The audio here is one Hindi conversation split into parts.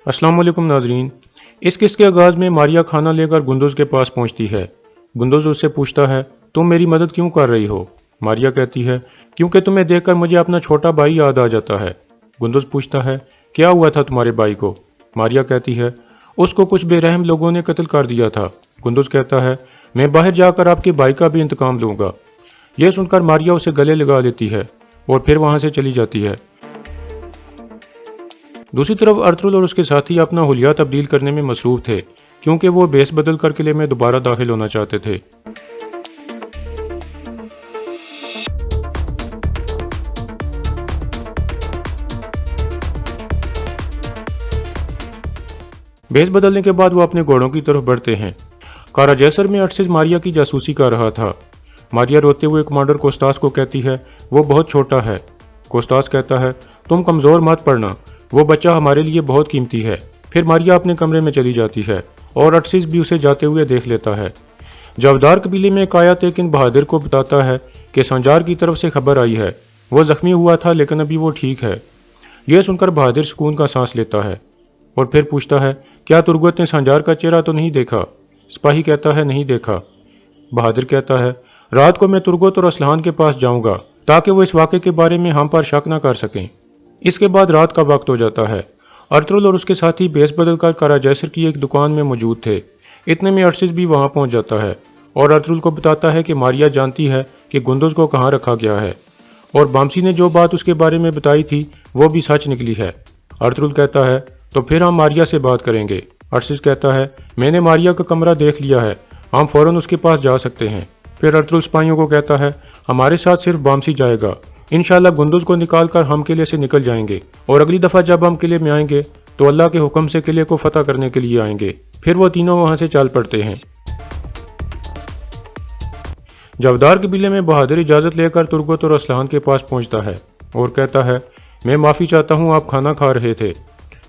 अस्सलाम वालेकुम नाजरीन। इस किस्त के आगाज़ में मारिया खाना लेकर गुंदुज़ के पास पहुंचती है। गुंदुज़ उससे पूछता है, तुम मेरी मदद क्यों कर रही हो? मारिया कहती है, क्योंकि तुम्हें देखकर मुझे अपना छोटा भाई याद आ जाता है। गुंदुज़ पूछता है, क्या हुआ था तुम्हारे भाई को? मारिया कहती है, उसको कुछ बेरहम लोगों ने कत्ल कर दिया था। गुंदुज़ कहता है, मैं बाहर जाकर आपके भाई का भी इंतकाम लूँगा। यह सुनकर मारिया उसे गले लगा लेती है और फिर वहाँ से चली जाती है। दूसरी तरफ अर्तुल और उसके साथी अपना हुलिया तब्दील करने में मसरूफ थे, क्योंकि वो बेस बदल कर किले में दोबारा दाखिल होना चाहते थे। बेस बदलने के बाद वो अपने घोड़ों की तरफ बढ़ते हैं। कारा जैसर में अर्शिस मारिया की जासूसी कर रहा था। मारिया रोते हुए कमांडर कोस्टास को कहती है, वो बहुत छोटा है। कोस्टास कहता है, तुम कमज़ोर मत पड़ना, वो बच्चा हमारे लिए बहुत कीमती है। फिर मारिया अपने कमरे में चली जाती है और अर्शिस भी उसे जाते हुए देख लेता है। जावदार कबीले में कायत एक इन बहादुर को बताता है कि संजार की तरफ से खबर आई है। वो जख्मी हुआ था लेकिन अभी वो ठीक है। यह सुनकर बहादुर सुकून का सांस लेता है और फिर पूछता है, क्या तुर्गत ने संजार का चेहरा तो नहीं देखा? सिपाही कहता है, नहीं देखा। बहादुर कहता है, रात को मैं तुर्गत और असलहान के पास जाऊंगा ताकि वो इस वाक़े के बारे में हम पर शक न कर सकें। इसके बाद रात का वक्त हो जाता है। अर्तुल और उसके साथी बेस बदलकर कारा जैसर की एक दुकान में मौजूद थे। इतने में अर्शिस भी वहां पहुंच जाता है और अर्तुल को बताता है कि मारिया जानती है कि गुंदुज़ को कहां रखा गया है और बामसी ने जो बात उसके बारे में बताई थी वो भी सच निकली है। अर्तुल कहता है, तो फिर हम मारिया से बात करेंगे। अर्शिस कहता है, मैंने मारिया का कमरा देख लिया है, हम फौरन उसके पास जा सकते हैं। फिर अर्तुल सिपाहियों को कहता है, हमारे साथ सिर्फ बामसी जाएगा, इंशाल्लाह गुंदुज़ को निकालकर हम किले से निकल जाएंगे और अगली दफ़ा जब हम किले में आएंगे तो अल्लाह के हुक्म से किले को फतह करने के लिए आएंगे। फिर वो तीनों वहां से चल पड़ते हैं। जावदार कबीले में बहादुर इजाज़त लेकर तुर्गत और असलहान के पास पहुंचता है और कहता है, मैं माफ़ी चाहता हूँ, आप खाना खा रहे थे,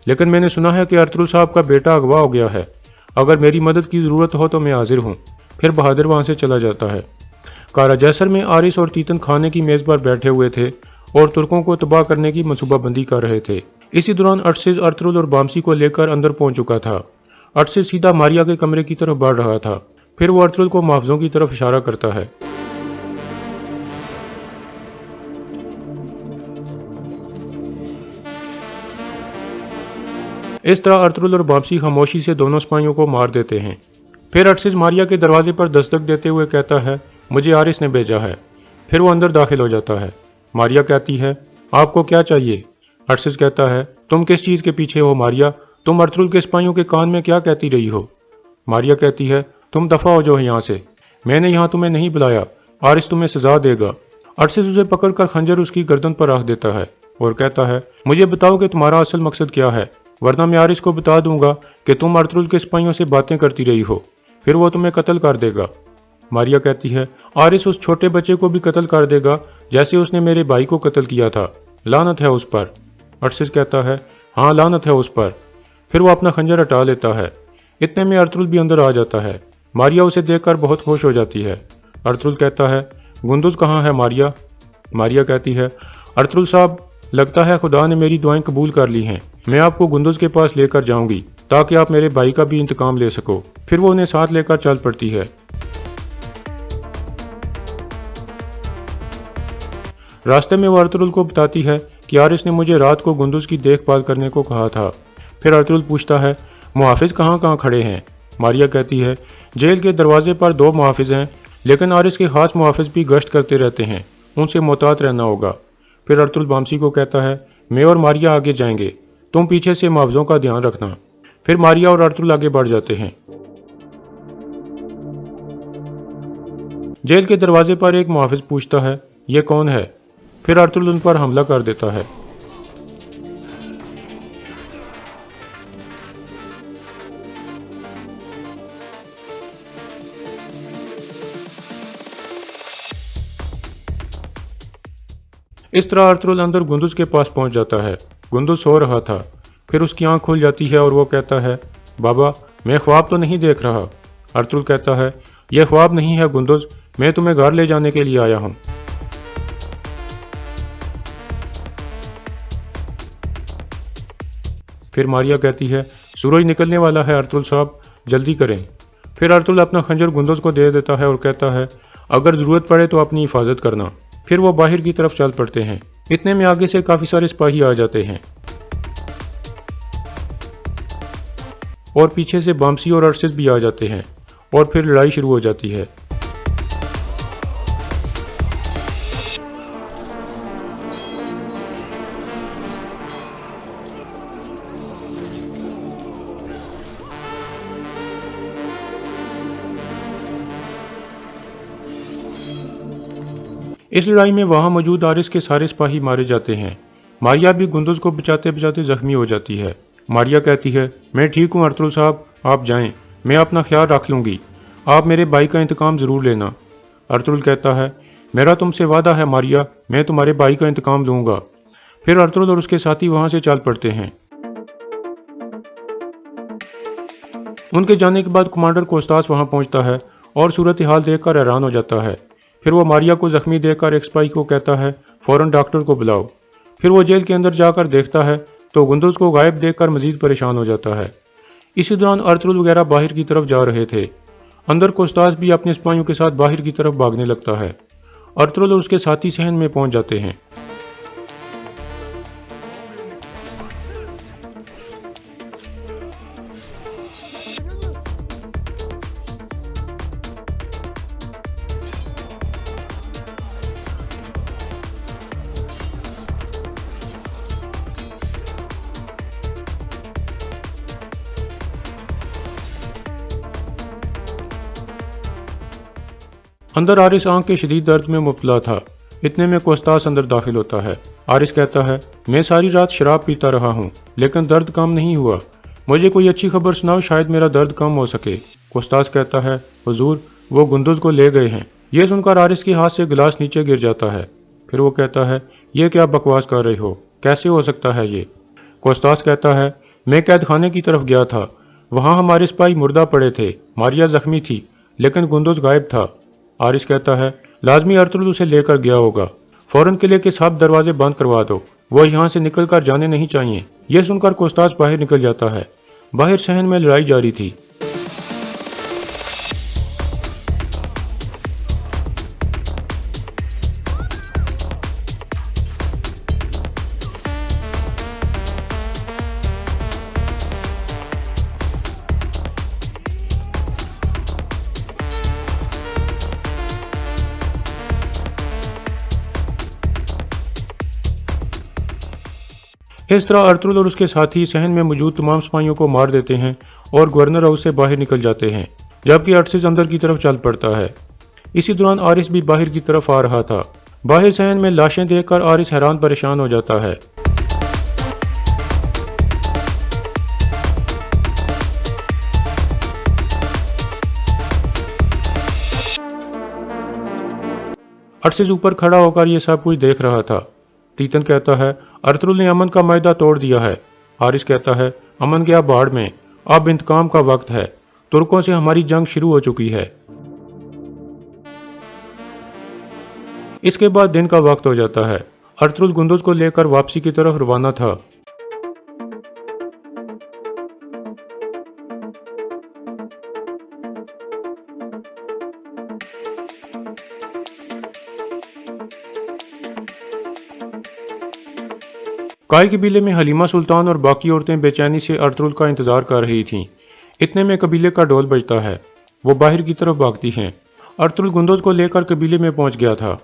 लेकिन मैंने सुना है कि अर्तुल साहब का बेटा अगवा हो गया है। अगर मेरी मदद की ज़रूरत हो तो मैं हाजिर हूँ। फिर बहादुर वहाँ से चला जाता है। कारा जैसर में आरिस और तीतन खाने की मेज़ पर बैठे हुए थे और तुर्कों को तबाह करने की मनसूबाबंदी कर रहे थे। इसी दौरान अर्शिस अर्तुल और बामसी को लेकर अंदर पहुंच चुका था। अर्शिस सीधा मारिया के कमरे की तरफ बढ़ रहा था। फिर वो अर्तुल को मुआवज़ों की तरफ इशारा करता है। इस तरह अर्तुल और बामसी खामोशी से दोनों सिपाहियों को मार देते हैं। फिर अर्शिस मारिया के दरवाजे पर दस्तक देते हुए कहता है, मुझे आरिस ने भेजा है। फिर वो अंदर दाखिल हो जाता है। मारिया कहती है, आपको क्या चाहिए? अर्शिस कहता है, तुम किस चीज़ के पीछे हो मारिया? तुम अर्तुल के सिपाहियों के कान में क्या कहती रही हो? मारिया कहती है, तुम दफ़ा हो जाओ यहाँ से, मैंने यहाँ तुम्हें नहीं बुलाया, आरिस तुम्हें सजा देगा। अर्शिस उसे पकड़कर खंजर उसकी गर्दन पर रख देता है और कहता है, मुझे बताओ कि तुम्हारा असल मकसद क्या है, वरना मैं आरिस को बता दूंगा कि तुम अर्तुल के सिपाहियों से बातें करती रही हो, फिर वो तुम्हें कत्ल कर देगा। मारिया कहती है, आरिस उस छोटे बच्चे को भी कत्ल कर देगा जैसे उसने मेरे भाई को कत्ल किया था, लानत है उस पर। अर्शिस कहता है, हाँ लानत है उस पर। फिर वो अपना खंजर हटा लेता है। इतने में अर्तुल भी अंदर आ जाता है। मारिया उसे देखकर बहुत खुश हो जाती है। अर्तुल कहता है, गुंदुज़ कहाँ है मारिया? मारिया कहती है, अर्तुल साहब, लगता है खुदा ने मेरी दुआएं कबूल कर ली हैं, मैं आपको गुंदुज़ के पास लेकर जाऊंगी ताकि आप मेरे भाई का भी इंतकाम ले सको। फिर वो उन्हें साथ लेकर चल पड़ती है। रास्ते में वो अर्तुल को बताती है कि आरिस ने मुझे रात को गुंदुज़ की देखभाल करने को कहा था। फिर अर्तुल पूछता है, मुहाफिज कहाँ कहाँ खड़े हैं? मारिया कहती है, जेल के दरवाजे पर 2 मुहाफिज हैं, लेकिन आरिस के खास मुहाफिज भी गश्त करते रहते हैं, उनसे मोहतात रहना होगा। फिर अर्तुल बामसी को कहता है, मैं और मारिया आगे जाएंगे, तुम पीछे से मुआवज़ों का ध्यान रखना। फिर मारिया और अर्तुल आगे बढ़ जाते हैं। जेल के दरवाजे पर एक मुहाफिज पूछता है, ये कौन है? फिर अर्तुल उन पर हमला कर देता है। इस तरह अर्तुल अंदर गुंदुज़ के पास पहुंच जाता है। गुंदुज़ सो रहा था। फिर उसकी आंख खुल जाती है और वो कहता है, बाबा, मैं ख्वाब तो नहीं देख रहा? अर्तुल कहता है, यह ख्वाब नहीं है गुंदुज़, मैं तुम्हें घर ले जाने के लिए आया हूँ। फिर मारिया कहती है, सूरज निकलने वाला है अर्तुल साहब, जल्दी करें। फिर अर्तुल अपना खंजर गुंदोज को दे देता है और कहता है, अगर ज़रूरत पड़े तो अपनी हिफाजत करना। फिर वो बाहर की तरफ चल पड़ते हैं। इतने में आगे से काफ़ी सारे सिपाही आ जाते हैं और पीछे से बामसी और अरशद भी आ जाते हैं और फिर लड़ाई शुरू हो जाती है। इस लड़ाई में वहां मौजूद आरिस के सारे सिपाही मारे जाते हैं। मारिया भी गुंदुज को बचाते बचाते जख्मी हो जाती है। मारिया कहती है, मैं ठीक हूँ अर्तुल साहब, आप जाएं, मैं अपना ख्याल रख लूँगी, आप मेरे भाई का इंतकाम ज़रूर लेना। अर्तुल कहता है, मेरा तुमसे वादा है मारिया, मैं तुम्हारे भाई का इंतकाम लूँगा। फिर अर्तुल और उसके साथी वहाँ से चल पड़ते हैं। उनके जाने के बाद कमांडर कोस्टास वहाँ पहुँचता है और सूरत हाल देखकर हैरान हो जाता है। फिर वो मारिया को जख्मी देखकर एक सिपाही को कहता है, फौरन डॉक्टर को बुलाओ। फिर वो जेल के अंदर जाकर देखता है तो गुंदुज को गायब देखकर मजीद परेशान हो जाता है। इसी दौरान अर्तुल वगैरह बाहर की तरफ जा रहे थे। अंदर कोस्टास भी अपने सिपाहियों के साथ बाहर की तरफ भागने लगता है। अर्तुल और उसके साथी सहन में पहुंच जाते हैं। अंदर आरिस आंख के शदीद दर्द में मुब्तला था। इतने में कोस्टास अंदर दाखिल होता है। आरिस कहता है, मैं सारी रात शराब पीता रहा हूँ लेकिन दर्द कम नहीं हुआ, मुझे कोई अच्छी खबर सुनाओ, शायद मेरा दर्द कम हो सके। कोस्टास कहता है, हुजूर वो गुंदुज को ले गए हैं। यह सुनकर आरिस के हाथ से गिलास नीचे गिर जाता है। फिर वो कहता है, ये क्या बकवास कर रहे हो, कैसे हो सकता है ये। कोस्टास कहता है, मैं कैद खाने की तरफ गया था, वहाँ हमारे सिपाही मुर्दा पड़े थे, मारिया जख्मी थी लेकिन गुंदुज गायब था। आरिस कहता है, लाजमी अर्तुल उसे लेकर गया होगा, फौरन किले के सब दरवाजे बंद करवा दो, वो यहाँ से निकल कर जाने नहीं चाहिए। यह सुनकर कोस्टास बाहर निकल जाता है। बाहर सहन में लड़ाई जारी थी। इस तरह अर्तुल और उसके साथी सहन में मौजूद तमाम सिपाहियों को मार देते हैं और गवर्नर हाउस से बाहर निकल जाते हैं, जबकि अरशद अंदर की तरफ चल पड़ता है। इसी दौरान आरिस भी बाहर की तरफ आ रहा था। बाहर सहन में लाशें देखकर आरिस हैरान परेशान हो जाता है। अरशद ऊपर खड़ा होकर यह सब कुछ देख रहा था। तीतन कहता है, अर्तुल ने अमन का मायदा तोड़ दिया है। आरिस कहता है, अमन गया बाढ़ में, अब इंतकाम का वक्त है, तुर्कों से हमारी जंग शुरू हो चुकी है। इसके बाद दिन का वक्त हो जाता है। अर्तुल गुंदुज को लेकर वापसी की तरफ रवाना था। काय कबीले में हलीमा सुल्तान और बाकी औरतें बेचैनी से अर्तुल का इंतजार कर रही थीं। इतने में कबीले का ढोल बजता है। वो बाहर की तरफ भागती हैं। अर्तुल गुंदुज को लेकर कबीले में पहुंच गया था।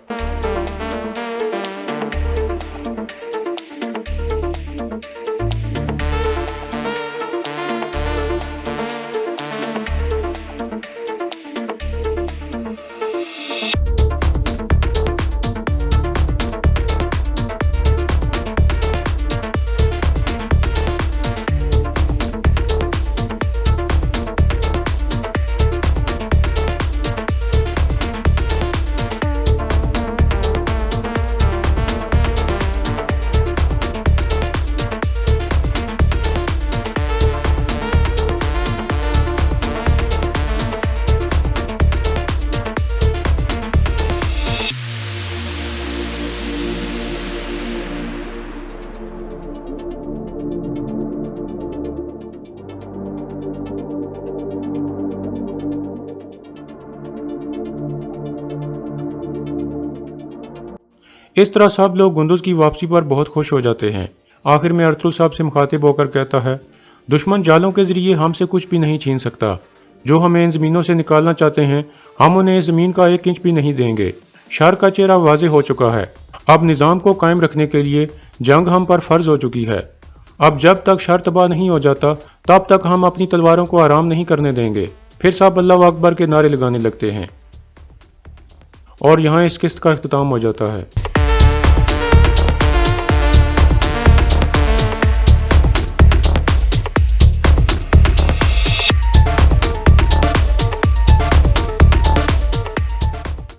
इस तरह सब लोग गुंदुज की वापसी पर बहुत खुश हो जाते हैं। आखिर में अरतुल साहब से मुखातिब होकर कहता है, दुश्मन जालों के जरिए हमसे कुछ भी नहीं छीन सकता। जो हमें इन ज़मीनों से निकालना चाहते हैं, हम उन्हें इस ज़मीन का 1 इंच भी नहीं देंगे। शर का चेहरा वाज़े हो चुका है। अब निज़ाम को कायम रखने के लिए जंग हम पर फ़र्ज हो चुकी है। अब जब तक शर तबाह नहीं हो जाता, तब तक हम अपनी तलवारों को आराम नहीं करने देंगे। फिर सब अल्लाह अकबर के नारे लगाने लगते हैं और यहाँ इस किस्त का अख्तिताम हो जाता है।